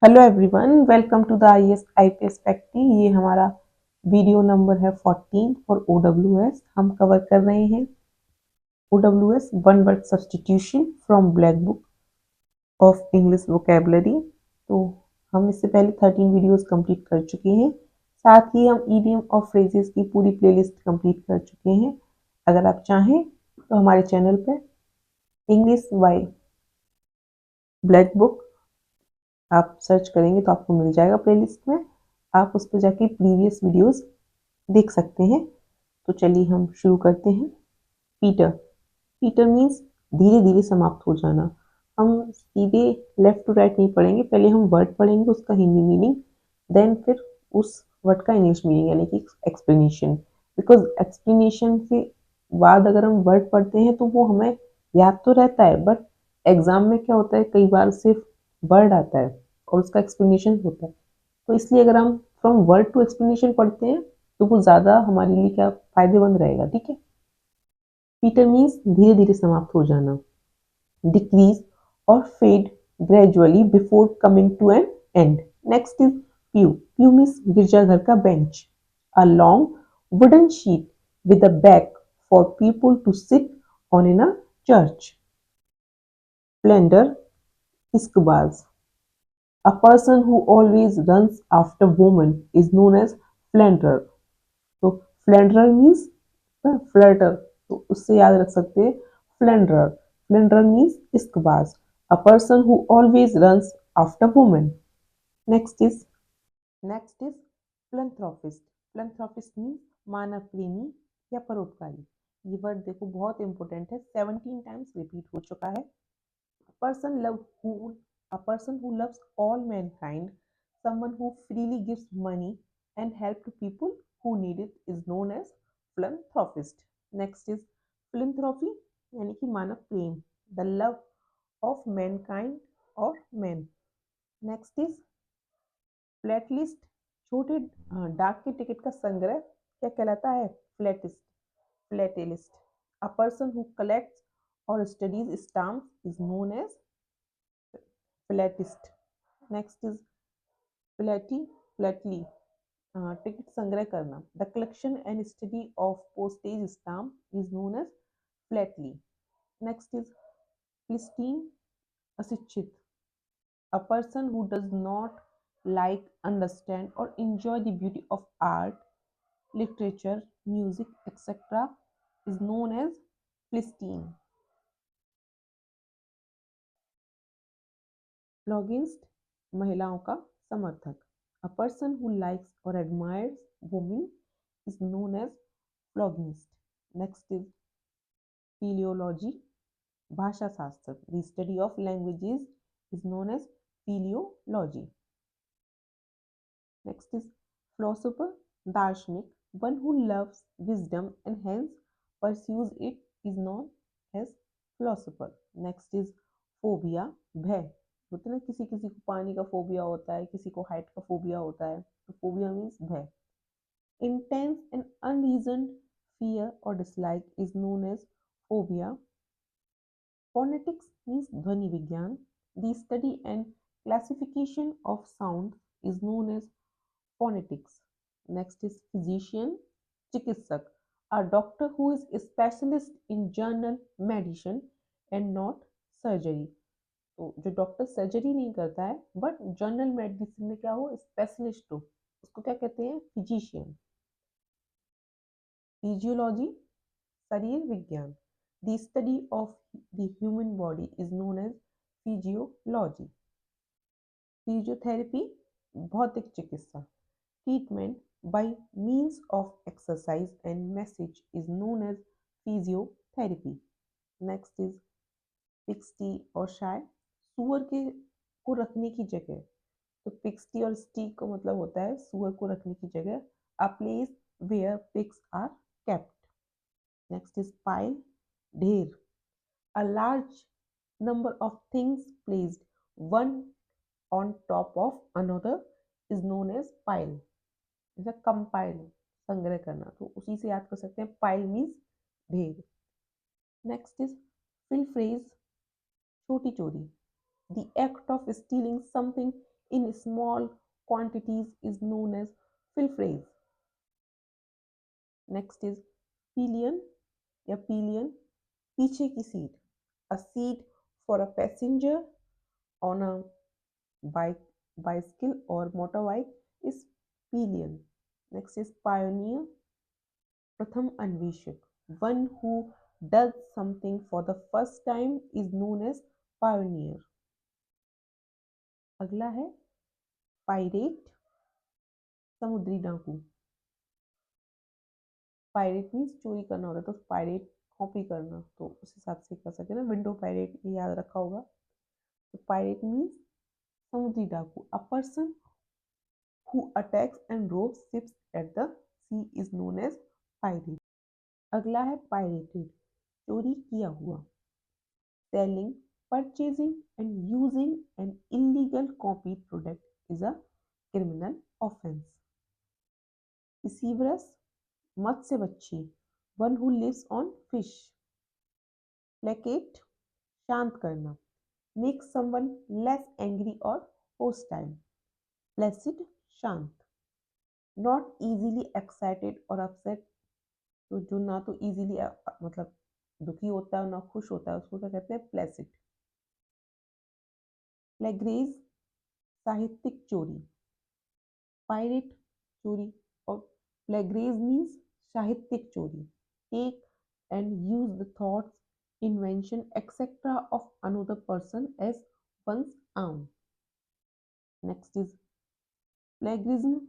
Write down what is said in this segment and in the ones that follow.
Hello everyone, welcome to the IAS IPS factory. ये हमारा video number है 14 for ओडब्ल्यूएस। हम कवर कर रहे हैं OWS one word substitution from black book of English vocabulary. तो हम इससे पहले 13 वीडियोस कंप्लीट कर चुके हैं। साथ ही हम ईडियम और फ्रेजेस की पूरी प्लेलिस्ट कंप्लीट कर चुके हैं। अगर आप चाहें तो हमारे चैनल पर इंग्लिश बाय ब्लैकबुक आप सर्च करेंगे तो आपको मिल जाएगा प्लेलिस्ट में। आप उस पर जाके प्रीवियस वीडियोस देख सकते हैं। तो चलिए हम शुरू करते हैं। पीटर। पीटर मीन्स धीरे धीरे समाप्त हो जाना। हम सीधे लेफ्ट टू राइट नहीं पढ़ेंगे, पहले हम वर्ड पढ़ेंगे, उसका हिंदी मीनिंग, देन फिर उस वर्ड का इंग्लिश मीनिंग यानी कि एक्सप्लेनेशन। बिकॉज एक्सप्लेनेशन के बाद अगर हम वर्ड पढ़ते हैं तो वो हमें याद तो रहता है, बट एग्जाम में क्या होता है, कई बार सिर्फ वर्ड आता है और उसका एक्सप्लेनेशन होता है। तो इसलिए अगर हम फ्रॉम वर्ड टू एक्सप्लेनेशन पढ़ते हैं तो वो ज़्यादा हमारे लिए क्या फायदेमंद रहेगा। ठीक है। पीटर मीन्स धीरे धीरे समाप्त हो जाना। डिक्रीज और fade gradually before coming to an end. Next is pew. Pew means गिरजाघर का bench. A long wooden seat with a back for people to sit on in a church. Philander, इस्कबाज। A person who always runs after women is known as flanderer. तो फ्लैंडरर means फ्लर्टर, तो उससे याद रख सकते हैं फ्लैंडरर। फ्लैंडरर मीन्स इश्कबाज। A person who always runs after women. Next is philanthropist. Philanthropist means मानव प्रेमी या परोपकारी। ये वर्ड देखो बहुत इंपॉर्टेंट है, 17 टाइम्स रिपीट हो चुका है। person love who a person who loves all mankind, someone who freely gives money and help to people who need it is known as philanthropist. Next is philanthropy यानी कि मानव प्रेम, the love of mankind or men. Next is philatelist, छोटे डाक के टिकट का संग्रह क्या कहलाता है? Philatelist, philatelist. A person who collects और studies stamps is known as philatelist. Next is philately, टिकट संग्रह करना। The collection and study of postage stamp is known as philately. Next is philistine, अशिक्षित। A person who does not like, understand, or enjoy the beauty of art, literature, music, etc., is known as Philistine. Floggist, महिलाओं का समर्थक। A person who likes or admires women is known as floggist. Next is philology, भाषा शास्त्र. The study of languages is known as philology. Next is philosopher, दार्शनिक. One who loves wisdom and hence pursues it is known as philosopher. Next is phobia, भय. होता है ना, किसी किसी को पानी का फोबिया होता है, किसी को हाइट का फोबिया होता है, तो फोबिया मीन्स भय. Intense and unreasoned fear or dislike is known as phobia. Phonetics means ध्वनि विज्ञान. The study and classification of sound is known as phonetics. Next is physician, चिकित्सक. A doctor who is a specialist in general medicine and not surgery. तो जो doctor surgery नहीं करता है but general medicine में क्या हो, स्पेशलिस्ट हो, उसको क्या कहते हैं? फिजिशियन. फिजियोलॉजी, शरीर विज्ञान. The study of the human body is known as physiology. Physiotherapy, भौतिक चिकित्सा. Treatment by means of exercise and massage is known as physiotherapy. Next is पिक्सटी और शाय, सुअर के को रखने की जगह. तो पिक्सटी और स्टी का मतलब होता है सुअर को रखने की जगह. A place where pigs are kept. Next is pile, ढेर. A large number of things placed one on top of another is known as pile. जैसे कंपाइल, संग्रह करना, तो उसी से याद कर सकते हैं पाइल मीन्स ढेर. नेक्स्ट इज फिल फ्रेज, छोटी चोरी. The act of stealing something in small quantities is known as fill phrase. Next is pillion या pillion, पीछे की seat. A seat for a passenger on a bike, bicycle or motorbike is pillion. Next is pioneer, प्रथम अन्वेषक. One who does something for the first time is known as pioneer. अगला है pirate, समुद्री डाकू. Pirate means चोरी करना होता है, तो पायरेट कॉपी करना, तो उस हिसाब से कर सकते हैं ना. विंडो पायरेट ये याद रखा होगा. तो पायरेट मीन्स समुद्री डाकू. A person who attacks and robs ships at the sea is known as pirate. अगला है pirated, चोरी किया हुआ. Selling, purchasing and using an illegal copied product is a criminal offense. Piscivorous, मत्स्य बच्ची, one who lives on fish. Placate, शांत करना. Make someone less angry or hostile. Placid, शांत. Not easily excited or upset, तो जो ना तो easily मतलब दुखी होता है ना खुश होता है, उसको क्या कहते हैं? प्लेसिड. प्लेगरेज, साहित्यिक चोरी. पायरेट चोरी और प्लेगरेज मीन्स साहित्यिक चोरी. Take and use the thoughts, invention etcetera of another person as one's own. Next is plagiarism,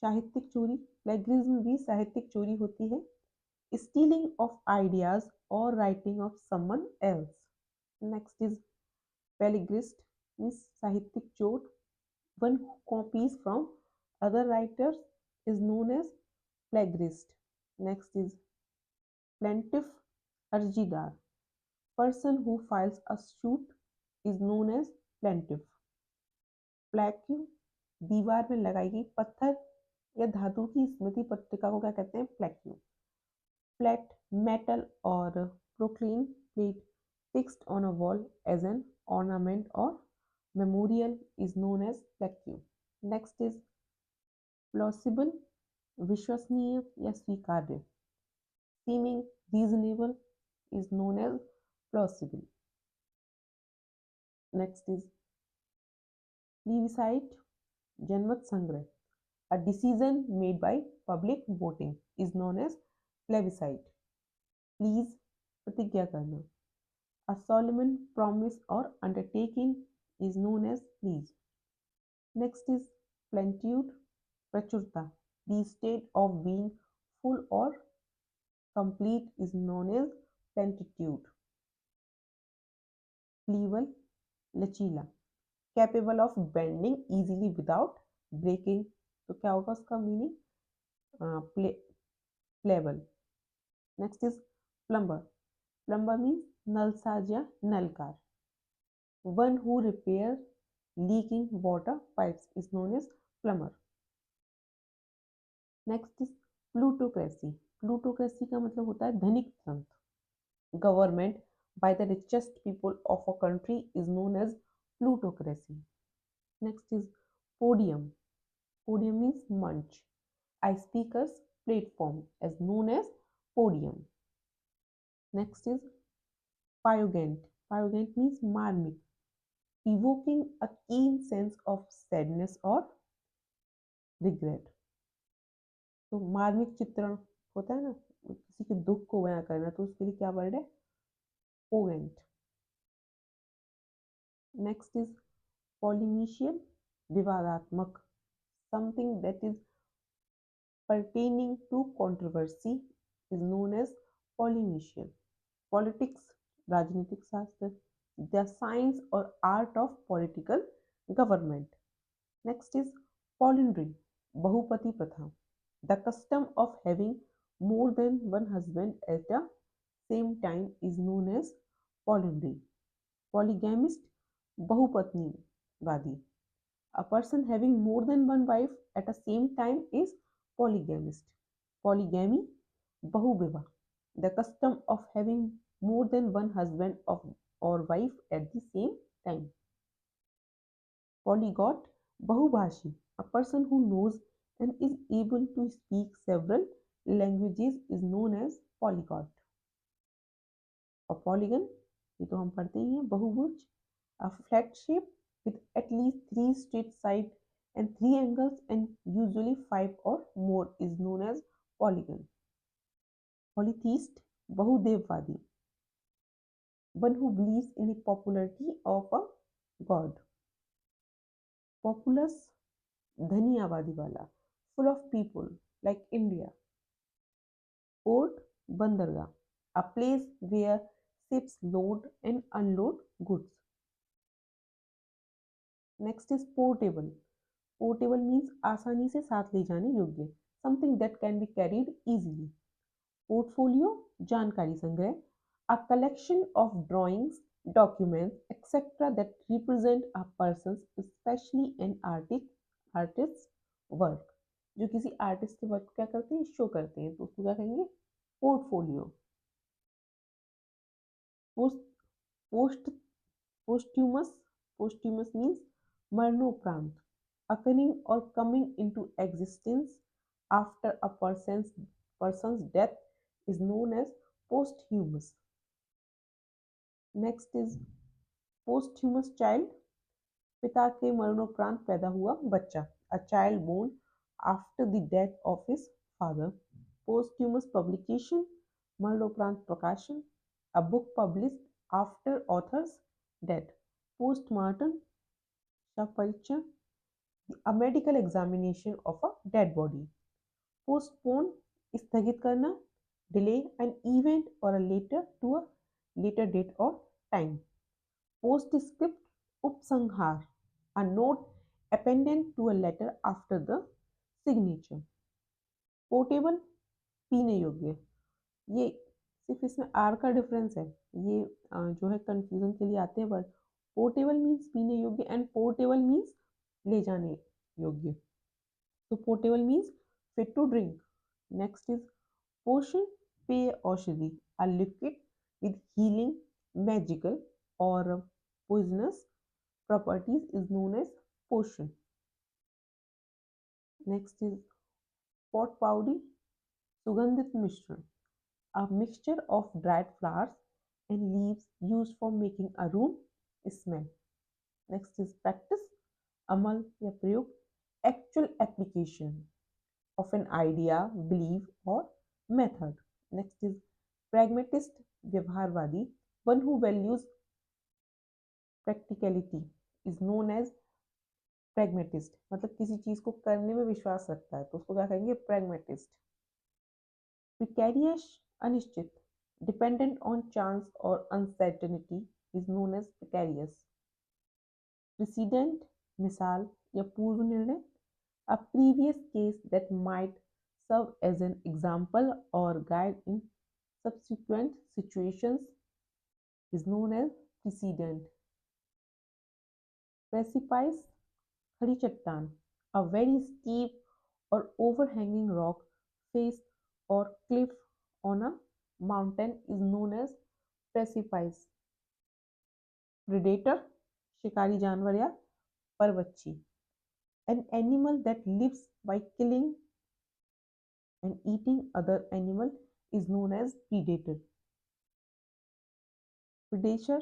साहित्यिक चोरी. प्लेगरिज्म भी साहित्यिक चोरी होती है. Stealing of ideas or writing of someone else. Next is plagiarist, means साहित्यिक चोर. One who copies from other writers is known as plagiarist. Next is plaintiff, अर्जीदार. Person who files a suit is known as plaintiff. Plaque, दीवार में लगाई गई पत्थर या धातु की स्मृति पट्टिका को क्या कहते हैं? प्लेक्यू. Flat metal or proclaim plate fixed on a wall as an ornament or memorial is known as plaque. Next is plausible, विश्वसनीय या स्वीकार्य. Seeming reasonable is known as plausible. Next is plebiscite, जनमत संग्रह. A decision made by public voting is known as plebiscite. Please, प्रतिज्ञा करना. A solemn promise or undertaking is known as please. Next is plenitude, प्रचुरता. The state of being full or complete is known as plenitude. Pliable, लचीला. Capable of bending easily without breaking. तो क्या होगा उसका meaning? pliable. Next is plumber. Plumber means नलसाज या नलकार. One who repairs leaking water pipes is known as plumber. Next is plutocracy. Plutocracy का मतलब होता है धनिक तंत्र. Government by the richest people of a country is known as plutocracy. Next is podium. Podium means munch. A speaker's platform is known as podium. Next is pyogant. Pyogant means marmic, evoking a keen sense of sadness or regret. तो मार्मिक चित्रण होता है ना, किसी के दुख को बयां करना, तो उसके लिए क्या वर्ड है? पोगेंट. नेक्स्ट इज पॉलिनिशियल, विवादात्मक. Something that is pertaining to controversy is known as polynesial. Politics, राजनीतिक शास्त्र. The science or art of political government. Next is polyandry, बहुपति प्रथा. The custom of having more than one husband at the same time is known as polyandry. Polygamist, बहुपत्नीवादी. A person having more than one wife at the same time is polygamist. Polygamy, बहुविवाह. The custom of having more than one husband or wife at the same time. Polyglot, बहुभाषी, a person who knows and is able to speak several languages is known as polyglot. और polygon, ये तो हम पढ़ते ही हैं, बहुभुज, a flat shape with at least three straight sides and three angles and usually five or more is known as polygon. Polytheist, बहुदेववादी, one who believes in the popularity of a god. Populous, धनी आबादी वाला, full of people like India. Port, बंदरगाह, a place where ships load and unload goods. Next is portable. Portable means आसानी से साथ ले जाने योग्य, something that can be carried easily. Portfolio, जानकारी संग्रह, a collection of drawings, documents, etc. that represent a person's, especially an artist's work. जो किसी आर्टिस्ट के वर्क क्या करते हैं, शो करते हैं, तो उसको क्या कहेंगे, portfolio. Post post posthumous, posthumous means मरणोपरांत, occurring or coming into existence after a person's death is known as posthumous. Next is posthumous child, पिता के मरणोपरांत पैदा हुआ बच्चा, a child born after the death of his father. Posthumous publication, मरणोपरांत प्रकाशन, a book published after author's death. Postmortem, शव परीक्षण, a medical examination of a dead body. Postpone, स्थगित करना, delay an event or a later to a later date or time. Postscript, उपसंहार, a note appended to a letter after the signature. Portable, पीने योग्य, ये सिर्फ इसमें are का difference है, ये जो है कंफ्यूजन के लिए आते हैं वर्ड. पोर्टेबल मीन्स पीने योग्य एंड पोर्टेबल मीन्स ले जाने योग्य. तो potable means fit to drink. Next is potion, पेय औषधि, a liquid with healing, magical or poisonous properties is known as potion. Next is potpourri, सुगंधित मिश्रण, a mixture of dried flowers and leaves used for making a room smell. Next is practice, अमल या प्रयोग, actual application of an idea, belief or method. Next is pragmatist, व्यवहारवादी, one who values practicality is known as pragmatist. मतलब किसी चीज को करने में विश्वास रखता है तो उसको क्या कहेंगे, pragmatist. Precarious, अनिश्चित, dependent on chance or uncertainty is known as precarious. Precedent, मिसाल या पूर्व निर्णय, a previous case that might serve as an example or guide in subsequent situations is known as precedent. Precipice, खड़ी चट्टान, a very steep or overhanging rock face or cliff on a mountain is known as precipice. Predator, शिकारी जानवर या परवच्छी, an animal that lives by killing and eating other animal is known as predator. Predator,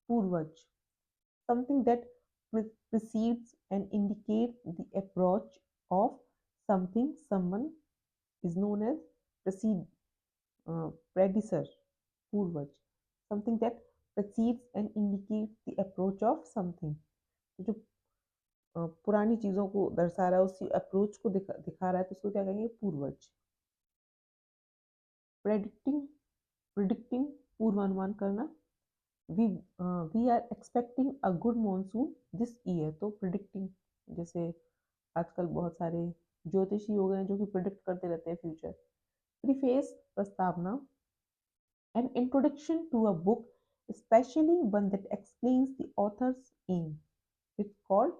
पूर्वज, something that precedes and indicates the approach of something, someone is known as predecessor, पूर्वज, something that precedes and indicates the approach of something. जो पुरानी चीजों को दर्शा रहा है, उसी अप्रोच को दिखा रहा है, तो उसको क्या कहेंगे, पूर्वज. प्रेडिक्टिंग, पूर्वानुमान करना, we are expecting a good monsoon this year. तो प्रिडिक्टिंग, जैसे आजकल बहुत सारे ज्योतिषी हो गए हैं जो कि प्रिडिक्ट करते रहते हैं फ्यूचर. प्रीफेस, प्रस्तावना, an introduction to a book, especially one that explains the author's aim. It's called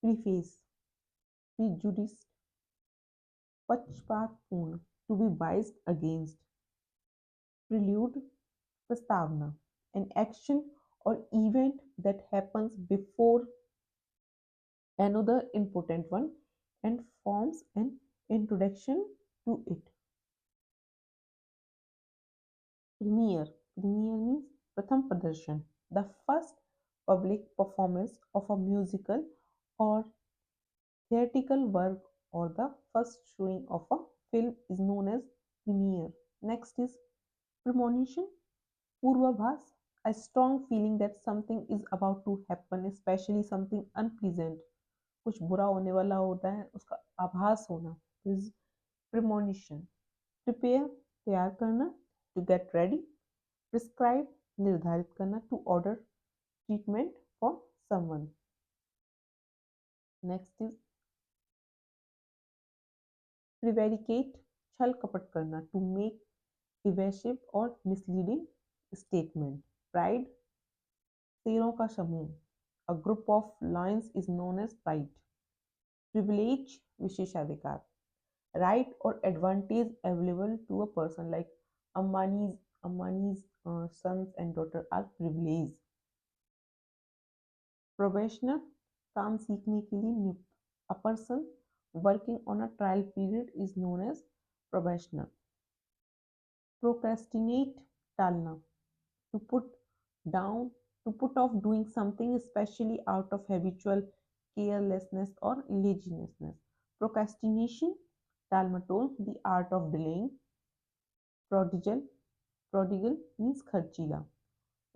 preface. Prejudice, पक्षपातपूर्ण, to be biased against. Prelude, प्रस्तावना, an action or event that happens before another important one, and forms an introduction to it. Premiere. Premiere means Pratham Pradarshan, the first public performance of a musical or theatrical work or the first showing of a film is known as premiere. Next is premonition, purvabhas, a strong feeling that something is about to happen, especially something unpleasant. कुछ बुरा होने वाला होता है उसका आभास होना is premonition. Prepare, तैयार करना, to get ready. Prescribe, निर्धारित करना, to order treatment for someone. Next is prevaricate, छल कपट करना, to make evasive or misleading statement. Pride, शेरों का समूह, a group of lions is known as pride. Privilege, विशेषाधिकार, right or advantage available to a person like Ambani's sons and daughter are privileged. Probationer, काम सीखने के लिए नियुक्त. A person working on a trial period is known as probationer. Procrastinate, टालना, to put down, to put off doing something especially out of habitual carelessness or laziness. Procrastination, टालमटोल, the art of delaying. Prodigal, prodigal means खर्चीला,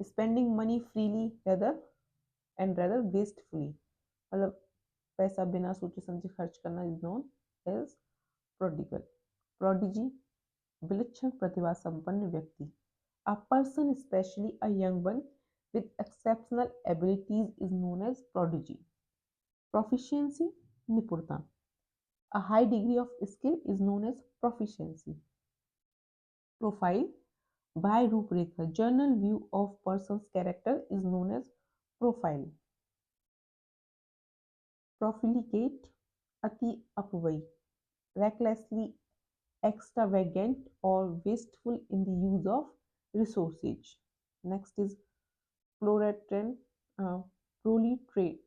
spending money freely rather wastefully, मतलब पैसा बिना सोचे समझे खर्च करना is known as prodigal. Prodigy, विलक्षण प्रतिभा संपन्न व्यक्ति. A person, especially a young one, with exceptional abilities is known as prodigy. Proficiency, निपुणता. A high degree of skill is known as proficiency. Profile, बाह्य रूपरेखा, general view of person's character is known as profile. Profligate, अति अपव्यय, recklessly extravagant or wasteful in the use of resources. Next is proletarian, proliferate,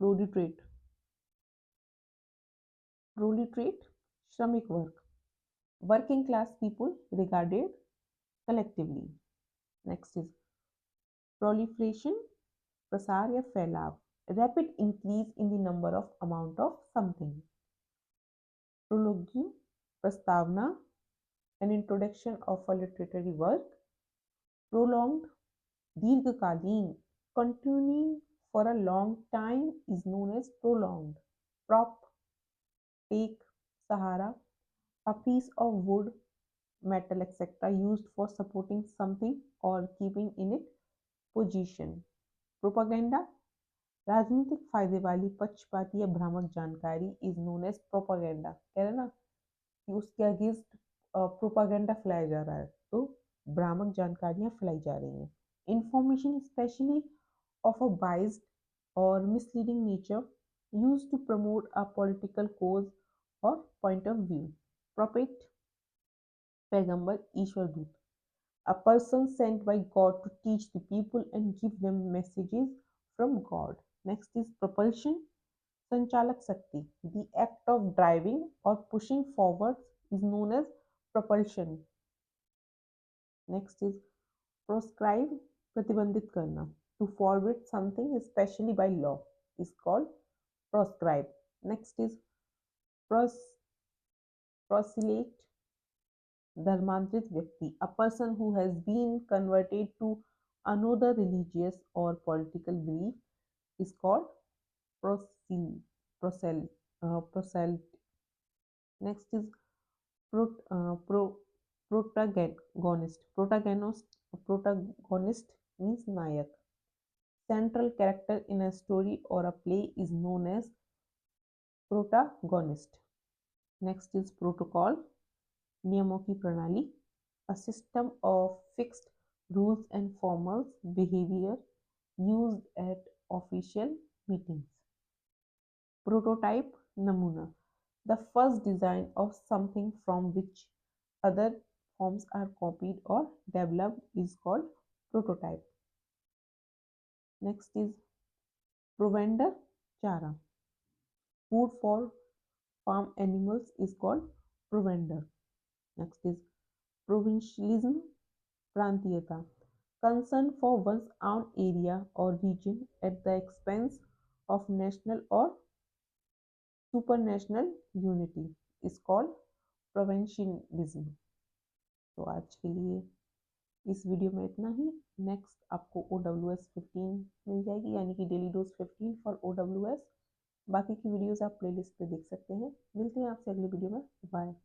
proliferate, proliferate, श्रमिक वर्ग, working class people regarded collectively. Next is proliferation, प्रसार या फैलाव, rapid increase in the number of amount of something. Prologue, प्रस्तावना, an introduction of a literary work. Prolonged, दीर्घकालीन, continuing for a long time is known as prolonged. Prop, take, sahara, a piece of wood, metal, etc. used for supporting something or keeping in it position. Propaganda, राजनीतिक फायदे वाली पक्षपाती या भ्रामक जानकारी is known as propaganda. कह रहे ना कि उसके अगेंस्ट प्रोपागेंडा फैलाया जा रहा है, तो भ्रामक जानकारियां फैलाई जा रही हैं. Information especially of a biased or misleading nature used to promote a political cause or point of view. Prophet, पैगंबर, ईश्वर दूत, a person sent by God to teach the people and give them messages from God. Next is propulsion, संचालक शक्ति, the act of driving or pushing forward is known as propulsion. Next is proscribe, प्रतिबंधित करना, to forbid something especially by law is called proscribe. Next is proselyte, धर्मांतरित व्यक्ति, a person who has been converted to another religious or political belief is called proselyte. Next is protagonist. Protagonist means nayak. Central character in a story or a play is known as protagonist. Next is protocol, नियमों की प्रणाली, a system of fixed rules and formal behavior used at official meetings. Prototype, नमूना, the first design of something from which other forms are copied or developed is called prototype. Next is provender, चारा। Food for farm animals is called provender. Next is provincialism, प्रांतीयता, concern for one's own area or region at the expense of national or supranational unity is called provincialism। तो आज के लिए इस video में इतना ही। Next आपको OWS 15 मिल जाएगी, यानी कि डेली डोज 15 फॉर OWS। बाकी की वीडियोस आप प्लेलिस्ट पे देख सकते हैं। मिलते हैं आपसे अगले वीडियो में। बाय।